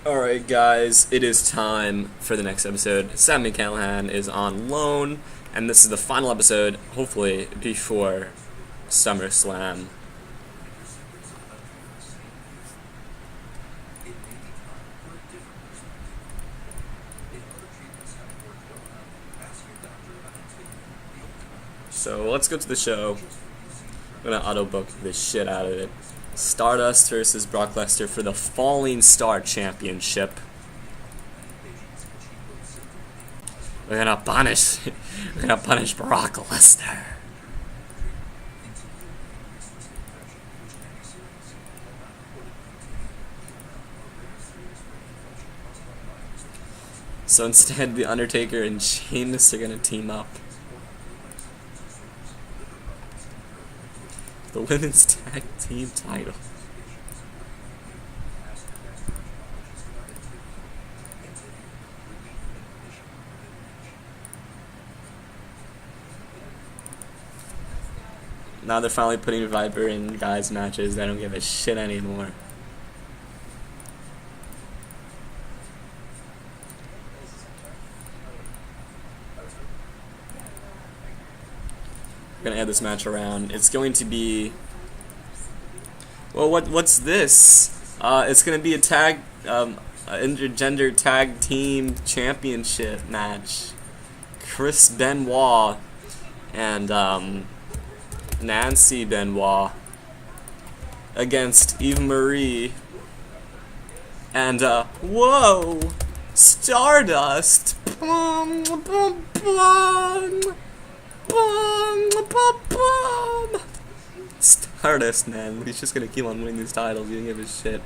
Alright, guys, it is time for the next episode. Sammy Callahan is on loan, and this is the final episode, hopefully, before SummerSlam. So, let's go to the show. I'm gonna auto-book the shit out of it. Stardust versus Brock Lesnar for the Falling Star Championship. We're gonna punish Brock Lesnar. So instead, The Undertaker and Sheamus are gonna team up. The women's tag team title. Now they're finally putting Viper in guys' matches. They don't give a shit anymore. We're gonna add this match around. It's going to be, well, what's this? It's gonna be a intergender tag team championship match. Chris Benoit and Nancy Benoit against Eve Marie and whoa, Stardust. Boom, boom, boom. Boom, boom, boom. Stardust, man. He's just gonna keep on winning these titles. He didn't give a shit.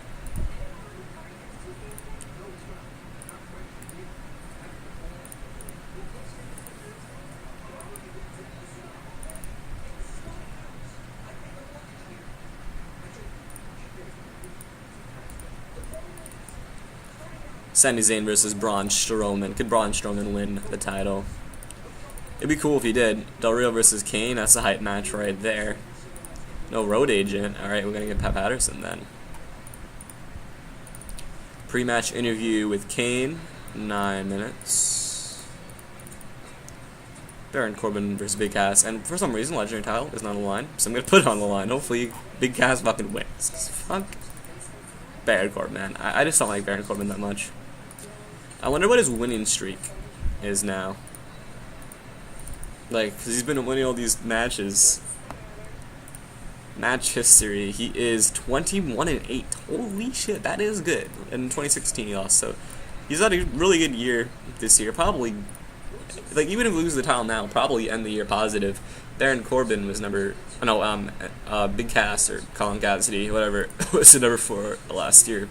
Sami Zayn versus Braun Strowman. Could Braun Strowman win the title? It'd be cool if he did. Del Rio versus Kane, that's a hype match right there. No road agent. Alright, we're gonna get Pat Patterson then. Pre-match interview with Kane, 9 minutes. Baron Corbin versus Big Cass, and for some reason, Legendary title is not on the line, so I'm gonna put it on the line. Hopefully, Big Cass fucking wins. Fuck Baron Corbin, man. I just don't like Baron Corbin that much. I wonder what his winning streak is now. Like, because he's been winning all these matches. Match history, he is 21-8. Holy shit, that is good. In 2016 he lost, so he's had a really good year this year. Probably, like, even if we lose the title now, probably end the year positive. Baron Corbin was Big Cass or Colin Cassidy, whatever, was the number 4 last year.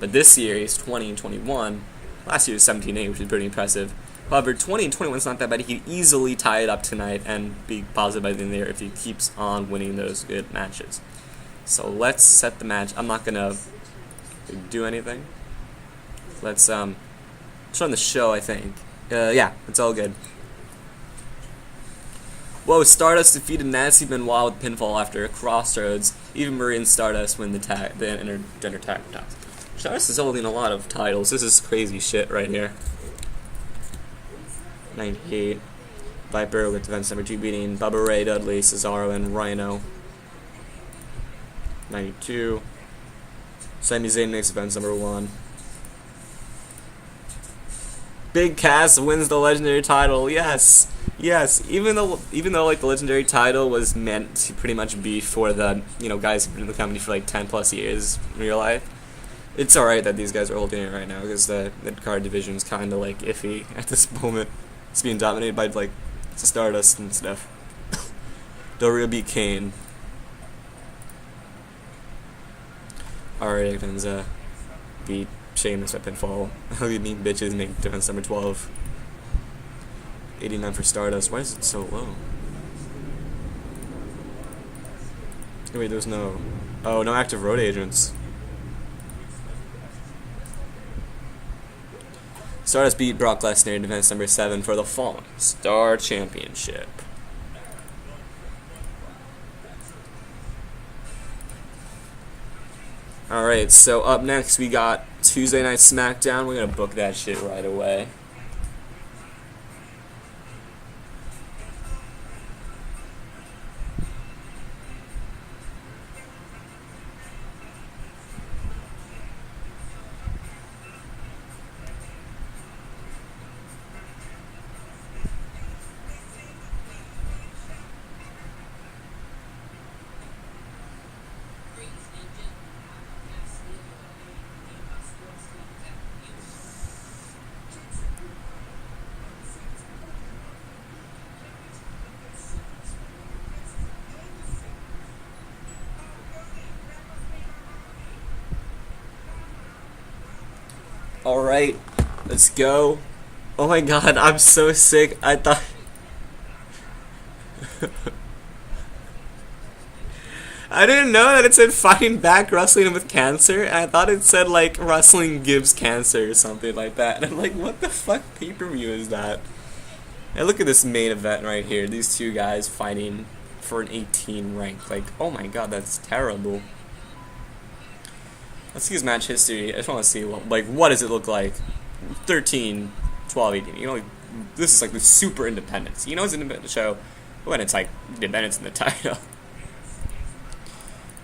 But this year he's 20-21. Last year was 17-8, which is pretty impressive. However, 20-21 is not that bad. He could easily tie it up tonight and be positive by the end of the year if he keeps on winning those good matches. So let's set the match. I'm not gonna do anything. Let's run the show, I think. Yeah, it's all good. Whoa, Stardust defeated Nancy Benoit with pinfall after a Crossroads. Even Marie and Stardust win the intergender tag titles. Stardust is holding a lot of titles. This is crazy shit right here. 98. Viper with defense number 2 beating Bubba Ray, Dudley, Cesaro, and Rhino. 92. Sami Zayn makes defense number 1. Big Cass wins the legendary title. Yes, yes. Even though like the legendary title was meant to pretty much be for the guys who've been in the company for like 10+ years in real life. It's alright that these guys are holding it right now because the card division is kind of like iffy at this moment. It's being dominated by like Stardust and stuff. Del Rio beat Kane. Alright, Akenza beat Sheamus by pinfall. You mean bitches make defense number 12. 89 for Stardust. Why is it so low? Oh, wait, there's no active road agents. Stardust beat Brock Lesnar in defense number 7 for the Falling Star Championship. Alright, so up next we got Tuesday Night SmackDown. We're gonna book that shit right away. Alright, let's go. Oh my god, I'm so sick. I thought... I didn't know that it said fighting back wrestling with cancer. And I thought it said like wrestling gives cancer or something like that. And I'm like, what the fuck pay-per-view is that? And look at this main event right here. These two guys fighting for an 18 rank. Like, oh my god, that's terrible. Let's see his match history. I just want to see what does it look like? 13, 12, 18. You know, like, this is like the super independence. You know, it's an independent show when it's like independence in the title.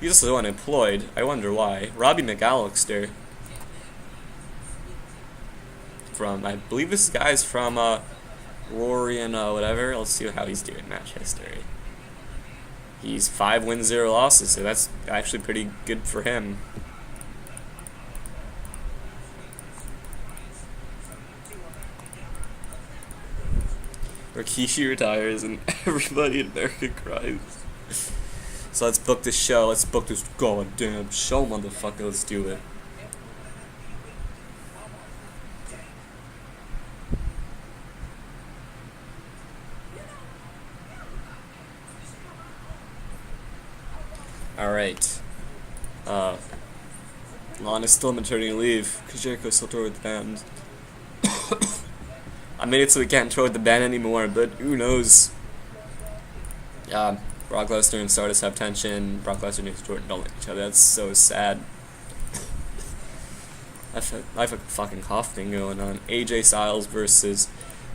He's also unemployed. I wonder why. Robbie McAllister from, I believe this guy's from Rory and whatever. Let's see how he's doing match history. He's 5 wins, 0 losses, so that's actually pretty good for him. Rikishi retires and everybody in America cries. So let's book this show. Let's book this goddamn show, motherfucker. Let's do it. Alright. Lana's still on maternity leave because Jericho's still touring with the band. I made it so we can't tour with the band anymore, but who knows? Brock Lesnar and Stardust have tension. Brock Lesnar and Jordan don't like each other. That's so sad. I have a fucking cough thing going on. AJ Styles versus...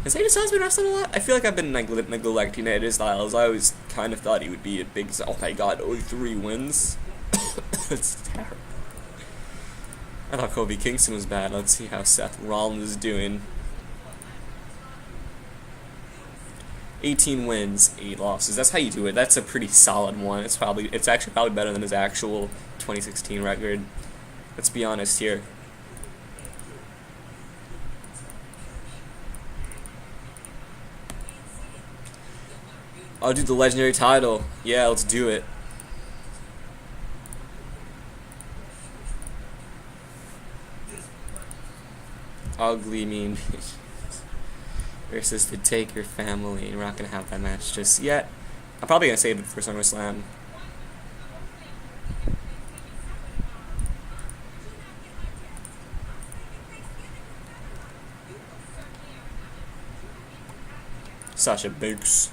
Has AJ Styles been wrestling a lot? I feel like I've been neglecting AJ Styles. I always kind of thought he would be a big... Oh my god, only 3 wins? That's terrible. I thought Kofi Kingston was bad. Let's see how Seth Rollins is doing. 18 wins, 8 losses. That's how you do it. That's a pretty solid one. It's actually probably better than his actual 2016 record. Let's be honest here. I'll do the legendary title. Yeah, let's do it. Ugly mean versus the Taker family. We're not gonna have that match just yet. I'm probably gonna save it for SummerSlam. Sasha Banks.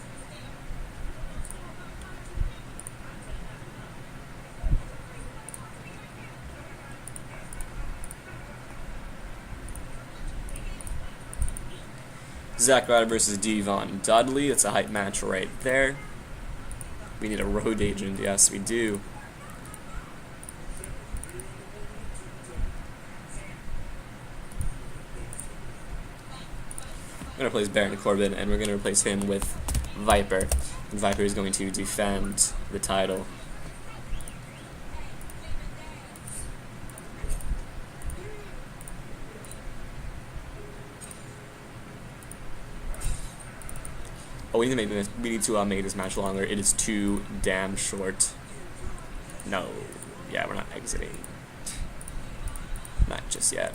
Zack Ryder versus Devon Dudley. It's a hype match right there. We need a road agent. Yes, we do. I'm going to replace Baron Corbin, and we're going to replace him with Viper. And Viper is going to defend the title. Oh, we need to make this match longer. It is too damn short. No. Yeah, we're not exiting. Not just yet.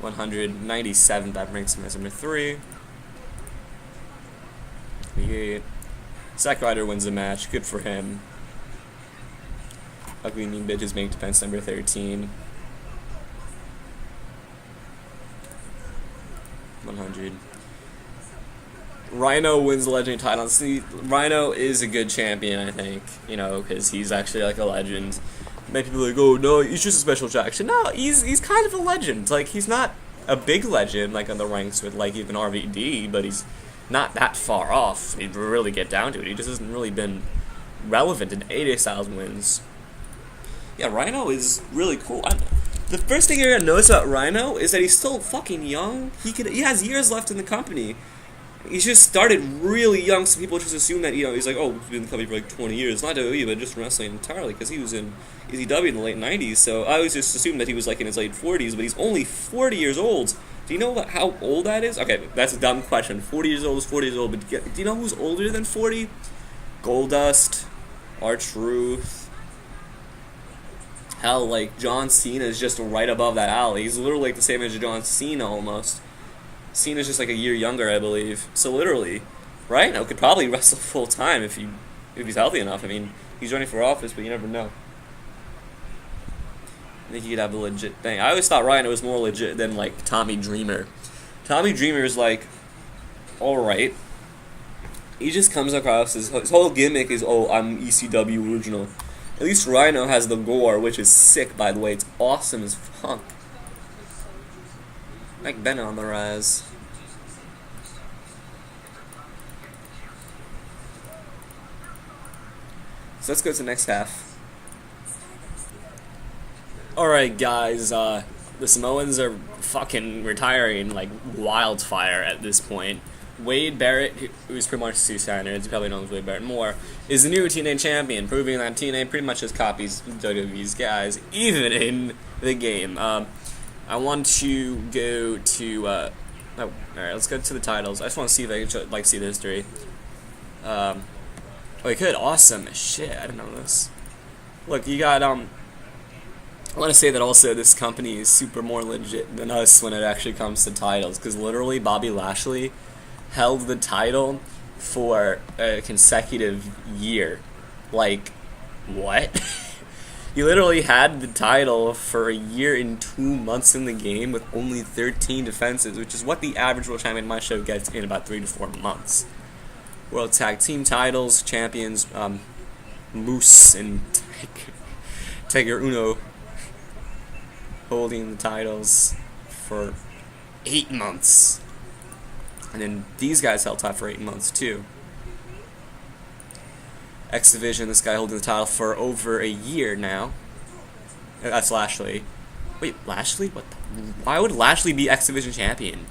$197. That brings him as number 3. 28. Zack Ryder wins the match. Good for him. Ugly Mean Bitches make defense number 13. 100. Rhino wins the legendary title. See, Rhino is a good champion, I think, you know, because he's actually like a legend. Many people are like, oh no, he's just a special attraction. No, he's kind of a legend. Like, he's not a big legend like on the ranks with like even RVD, but he's not that far off. If you really get down to it, he just hasn't really been relevant in AJ Styles wins. Yeah, Rhino is really cool. The first thing you're gonna notice about Rhino is that he's still fucking young. He has years left in the company. He's just started really young, so people just assume that, you know, he's like, oh, he's been in the company for like 20 years. Not WWE, but just wrestling entirely, because he was in ECW in the late 90s, so I always just assumed that he was like in his late 40s, but he's only 40 years old. Do you know how old that is? Okay, that's a dumb question. 40 years old is 40 years old, but do you know who's older than 40? Goldust, R-Truth. Hell, like, John Cena is just right above that alley. He's literally like the same age as John Cena, almost. Cena's just like a year younger, I believe. So literally, Rhino could probably wrestle full time if he's healthy enough. I mean, he's running for office, but you never know. I think he could have a legit thing. I always thought Rhino was more legit than like Tommy Dreamer. Tommy Dreamer is like, all right. He just comes across his whole gimmick is, oh, I'm ECW original. At least Rhino has the gore, which is sick, by the way. It's awesome as fuck. Like Ben on the rise. So let's go to the next half. Alright guys, the Samoans are fucking retiring like wildfire at this point. Wade Barrett, who's pretty much Sioux Standards, you probably know Wade Barrett more, is the new TNA champion, proving that TNA pretty much just copies WWE's guys, even in the game. I want to go to, alright, let's go to the titles. I just want to see if I can, like, see the history. Oh, we could, awesome, shit, I didn't know this. Look, you got, I want to say that also this company is super more legit than us when it actually comes to titles, because literally Bobby Lashley held the title for a consecutive year. Like, what? He literally had the title for a year and 2 months in the game with only 13 defenses, which is what the average world champion in my show gets in about 3 to 4 months. World Tag Team titles, champions, Moose and Tiger Uno holding the titles for 8 months. And then these guys held title for 8 months too. X Division, this guy holding the title for over a year now. That's Lashley. Wait, Lashley? What? Why would Lashley be X Division champion?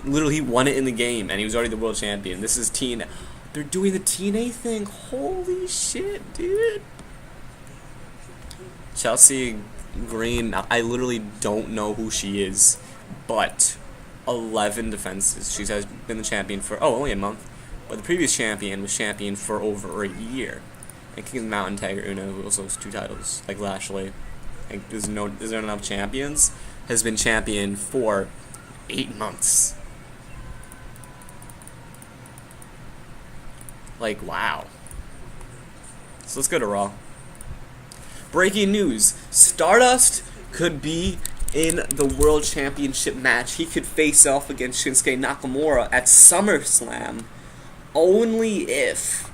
Literally, he won it in the game, and he was already the world champion. This is TNA. They're doing the TNA thing. Holy shit, dude. Chelsea Green, I literally don't know who she is, but 11 defenses. She has been the champion for, only a month. But the previous champion was champion for over a year. And King of the Mountain, Tiger Uno, who also has 2 titles, like Lashley. Like, is there enough champions? Has been champion for 8 months. Like, wow. So let's go to Raw. Breaking news. Stardust could be in the World Championship match. He could face off against Shinsuke Nakamura at SummerSlam only if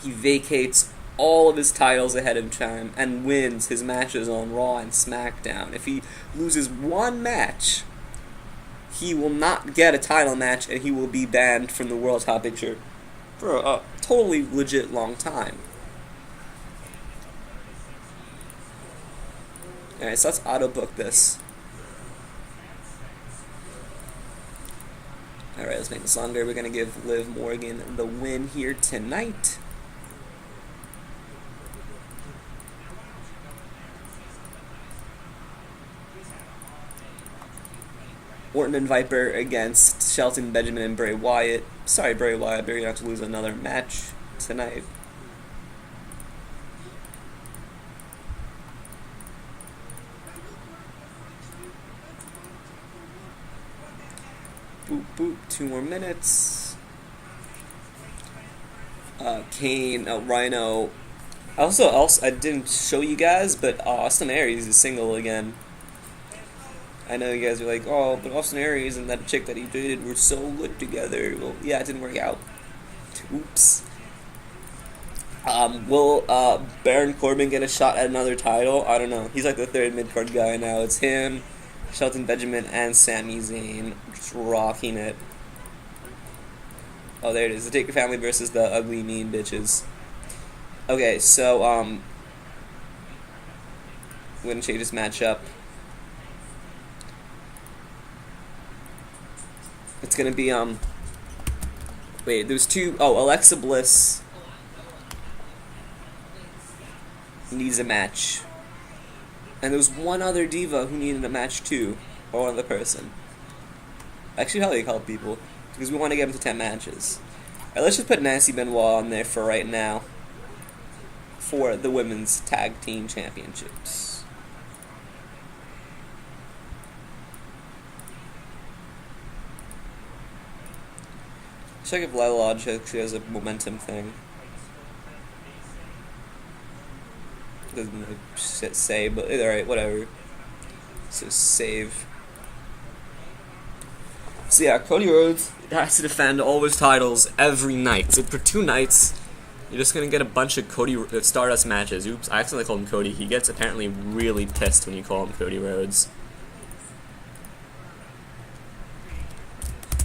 he vacates all of his titles ahead of time and wins his matches on Raw and SmackDown. If he loses one match, he will not get a title match and he will be banned from the World Top Picture for a totally legit long time. Alright, so let's auto-book this. Alright, let's make this longer. We're going to give Liv Morgan the win here tonight. Orton and Viper against Shelton Benjamin and Bray Wyatt. Sorry, Bray Wyatt, but you're going to have to lose another match tonight. Boop, boop, 2 more minutes. Kane, Rhino. Also, I didn't show you guys, but Austin Aries is single again. I know you guys are like, oh, but Austin Aries and that chick that he dated were so good together. Well, yeah, it didn't work out. Oops. Will Baron Corbin get a shot at another title? I don't know. He's like the third mid-card guy now. It's him, Shelton Benjamin, and Sami Zayn. Just rocking it. Oh, there it is. The Taker family versus the ugly, mean bitches. Okay, so, we're gonna change this matchup. It's gonna be, wait, there's two, oh, Alexa Bliss needs a match. And there was one other diva who needed a match too, or one other person. Actually, how do they call people? Because we want to get them to 10 matches. Alright, let's just put Nancy Benoit on there for right now. For the Women's Tag Team Championships. Check if Lila actually has a momentum thing. Doesn't say, but alright, whatever. So save. So yeah, Cody Rhodes has to defend all his titles every night. So for 2 nights, you're just gonna get a bunch of Stardust matches. Oops, I accidentally called him Cody. He gets apparently really pissed when you call him Cody Rhodes.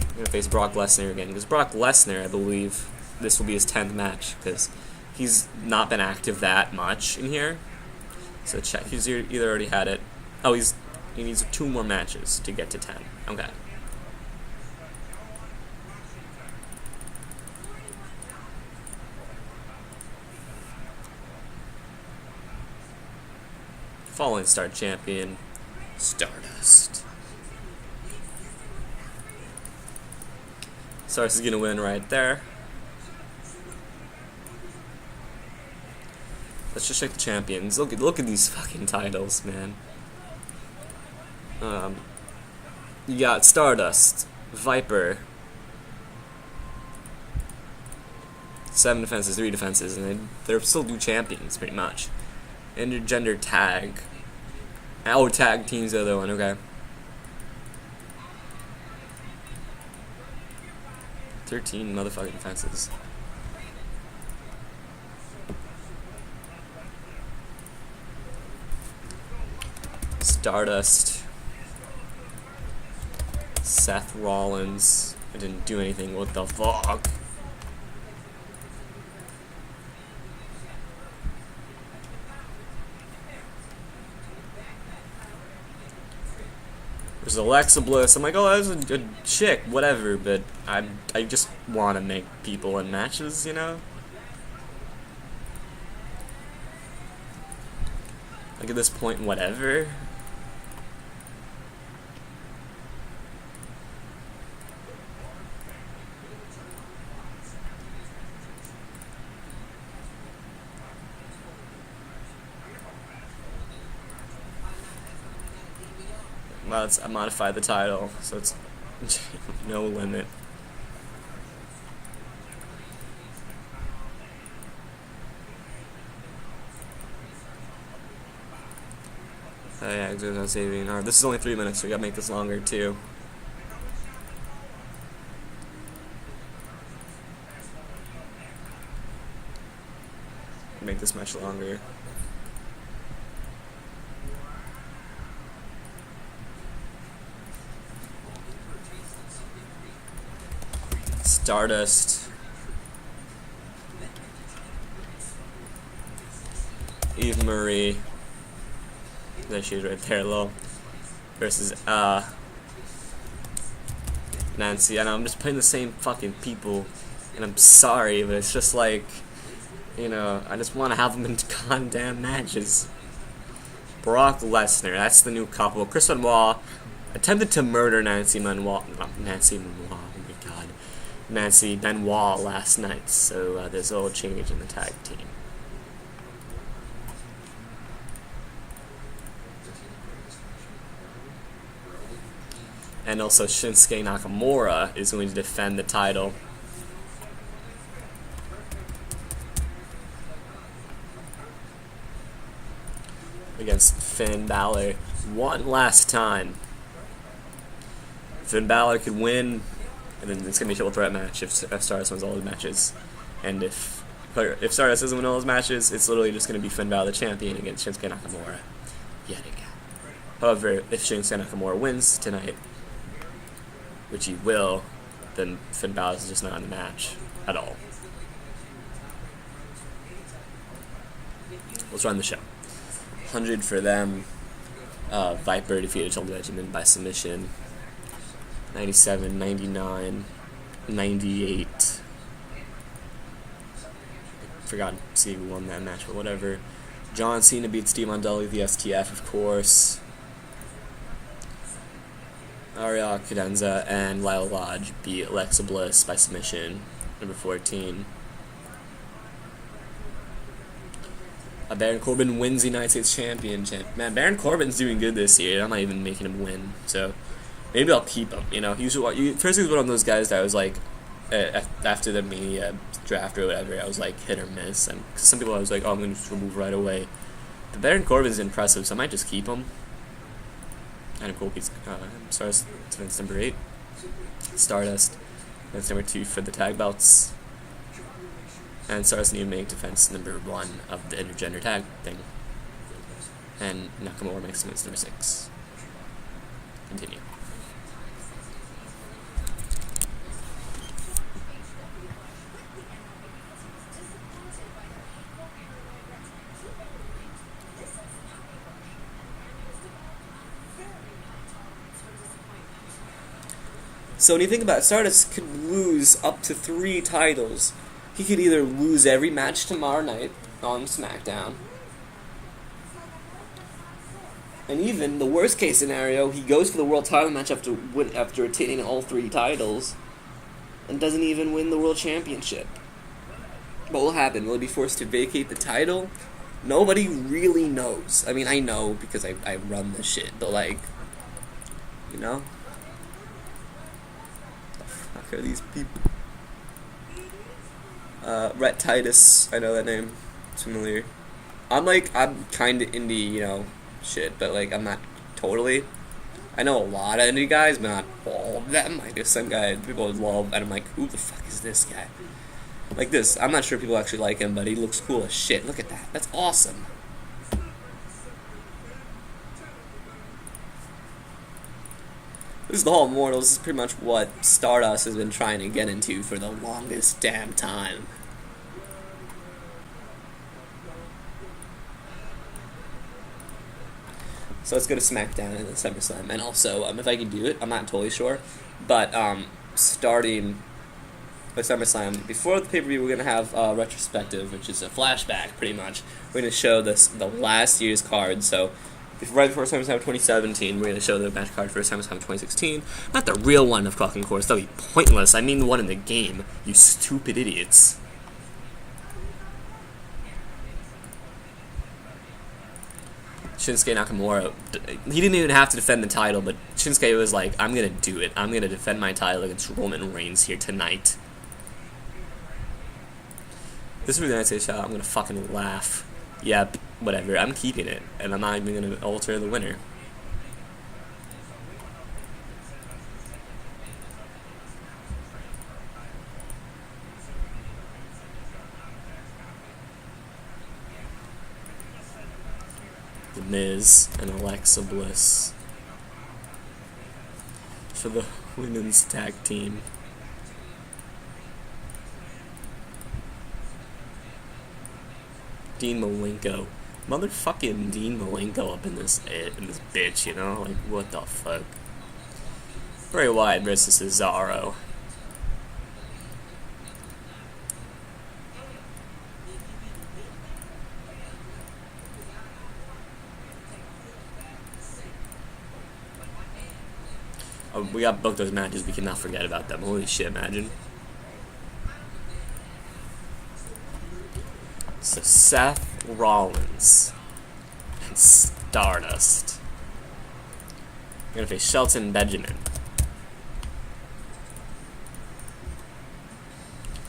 I'm gonna face Brock Lesnar again, because Brock Lesnar, I believe, this will be his 10th match, because he's not been active that much in here. So check. He's either already had it. Oh, he needs 2 more matches to get to 10. Okay. Fallen Star Champion, Stardust. Stardust is gonna win right there. Let's just check the champions. Look at these fucking titles, man. You got Stardust, Viper, 7 defenses, 3 defenses, and they're still 2 champions, pretty much. Intergender tag. Oh, tag team's the other one, okay. 13 motherfucking defenses. Stardust. Seth Rollins. I didn't do anything. What the fuck? There's Alexa Bliss. I'm like, oh, that's a chick, whatever. But I just want to make people in matches, you know. Like at this point, whatever. Well, I modified the title, so it's no limit. Oh yeah, I'm saving. Alright, this is only 3 minutes, so we gotta make this longer too. Make this much longer. Stardust, Eve Marie, there she is right there, low, versus Nancy. I know I'm just playing the same fucking people, and I'm sorry, but it's just like, you know, I just want to have them in goddamn matches. Brock Lesnar, that's the new couple. Chris Benoit attempted to murder Nancy Benoit last night, so there's a little change in the tag team. And also Shinsuke Nakamura is going to defend the title. Against Finn Balor one last time. Finn Balor could win, and then it's gonna be a triple threat match if Stardust wins all his matches, and if Stardust doesn't win all his matches, it's literally just gonna be Finn Balor the champion against Shinsuke Nakamura yet again. However, if Shinsuke Nakamura wins tonight, which he will, then Finn Balor is just not in the match at all. Let's run the show. 100 for them. Viper defeated Shelton Benjamin by submission. 97, 99, 98. Forgot to see who won that match, but whatever. John Cena beat Steve Mondelli, the STF, of course. Ariel Cadenza and Lyle Lodge beat Alexa Bliss by submission. Number 14. Baron Corbin wins the United States Championship. Man, Baron Corbin's doing good this year. I'm not even making him win, so maybe I'll keep him. You know, first he was one of those guys that was like, after the Mania draft or whatever, I was like hit or miss, and cause some people I was like, oh, I'm gonna just remove right away. But Baron Corbin's impressive, so I might just keep him. Adam Cole beats Stardust. That's number 8. Stardust. That's number 2 for the tag belts. And Stardust need to make defense number 1 of the intergender tag thing. And Nakamura makes defense number 6. Continue. So when you think about it, Stardust could lose up to 3 titles. He could either lose every match tomorrow night on SmackDown, and even the worst case scenario, he goes for the world title match after retaining all 3 titles, and doesn't even win the world championship. What will happen? Will he be forced to vacate the title? Nobody really knows. I mean, I know because I run this shit, but like, you know, the fuck are these people? Rhett Titus, I know that name. It's familiar. I'm kinda indie, you know, shit, but like, I'm not totally. I know a lot of indie guys, but not all of them. Like, there's some guy people love, and I'm like, who the fuck is this guy? Like this, I'm not sure people actually like him, but he looks cool as shit. Look at that. That's awesome. This is the Hall of Immortals. This is pretty much what Stardust has been trying to get into for the longest damn time. So let's go to SmackDown and then SummerSlam. And also, if I can do it, I'm not totally sure, but starting with SummerSlam, before the pay-per-view, we're going to have a retrospective, which is a flashback, pretty much. We're going to show the last year's card, so right before SummerSlam 2017, we're going to show the match card for SummerSlam 2016. Not the real one, of course. That would be pointless. I mean the one in the game, you stupid idiots. Shinsuke Nakamura, he didn't even have to defend the title, but Shinsuke was like, I'm going to do it. I'm going to defend my title against Roman Reigns here tonight. This is the United States shot. I'm going to fucking laugh. Yeah, whatever. I'm keeping it, and I'm not even going to alter the winner. The Miz and Alexa Bliss for the women's tag team. Dean Malenko. Motherfucking Dean Malenko up in this bitch, you know? Like, what the fuck? Bray Wyatt versus Cesaro. Oh, we got booked those matches, we cannot forget about them. Holy shit, imagine. So Seth Rollins and Stardust. We're gonna face Shelton Benjamin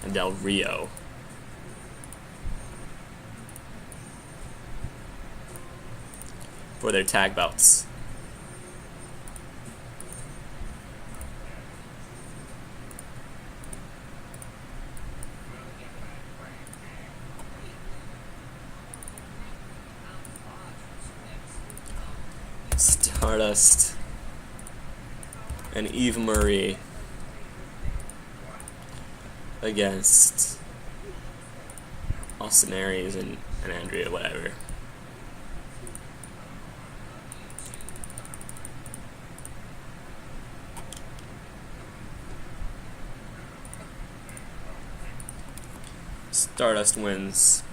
and Del Rio. For their tag belts. Stardust and Eve Marie against Austin Aries and Andrea, whatever. Stardust wins.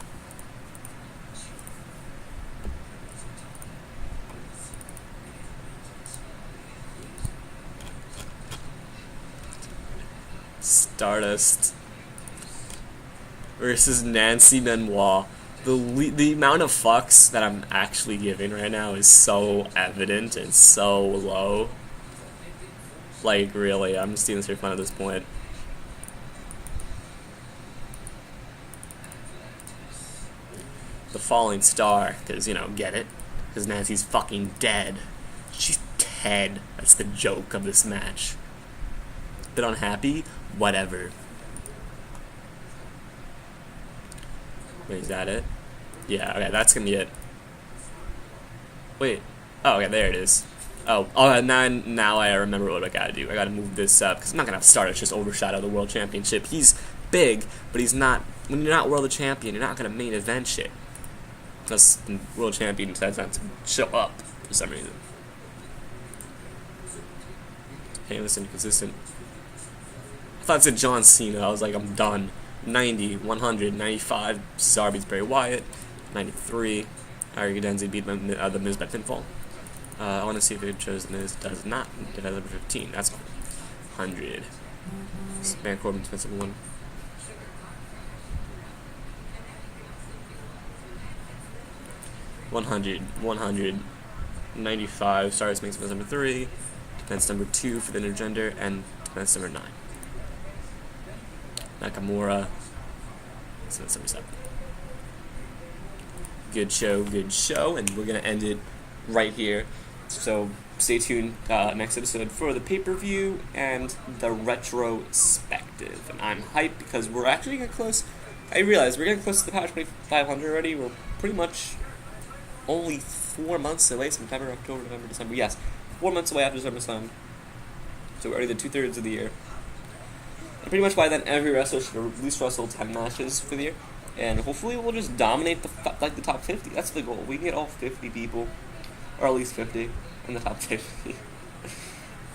Stardust versus Nancy Benoit. The amount of fucks that I'm actually giving right now is so evident and so low. Like, really, I'm just doing this for fun at this point. The falling star, because, you know, get it? Because Nancy's fucking dead. She's dead. That's the joke of this match. Bit unhappy? Whatever. Wait, is that it? Yeah, okay, that's gonna be it. Wait. Oh, okay, there it is. Oh, now I remember what I gotta do. I gotta move this up, because I'm not gonna have Stardust just overshadow the World Championship. He's big, but he's not. When you're not World Champion, you're not gonna main event shit. Unless the World Champion decides not to show up for some reason. Hey, listen, consistent. I thought it said John Cena. I was like, I'm done. 90, 100, 95, Cesaro beats Bray Wyatt. 93, Ari Denzi beat the Miz by pinfall. I want to see if it shows the Miz. Does not. It has number 15. That's cool. 100. Baron Corbin, expensive one. 100, 195. Stardust makes Miz number 3. Defense number 2 for the intergender, and defense number 9. Nakamura. So that's number 7. Good show, and we're gonna end it right here. So stay tuned next episode for the pay-per-view and the retrospective. And I'm hyped because we're actually getting close. I realize we're getting close to the Power 2500 already. We're pretty much only 4 months away. September, October, November, December. Yes, 4 months away after SummerSlam. So we're already the 2/3 of the year. And pretty much by then, every wrestler should at least wrestle 10 matches for the year. And hopefully we'll just dominate the top 50. That's the goal. We can get all 50 people, or at least 50 in the top 50.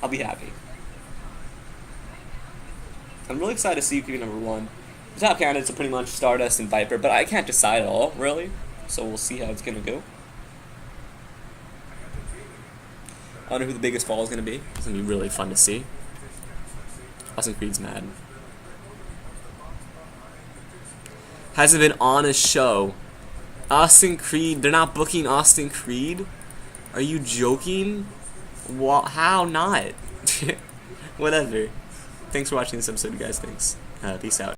I'll be happy. I'm really excited to see who can be number 1. The top candidates are pretty much Stardust and Viper, but I can't decide at all, really. So we'll see how it's going to go. I wonder who the biggest fall is going to be. It's going to be really fun to see. Austin Creed's mad. Hasn't been on a show. Austin Creed, they're not booking Austin Creed? Are you joking? How not? Whatever. Thanks for watching this episode, guys. Thanks. Peace out.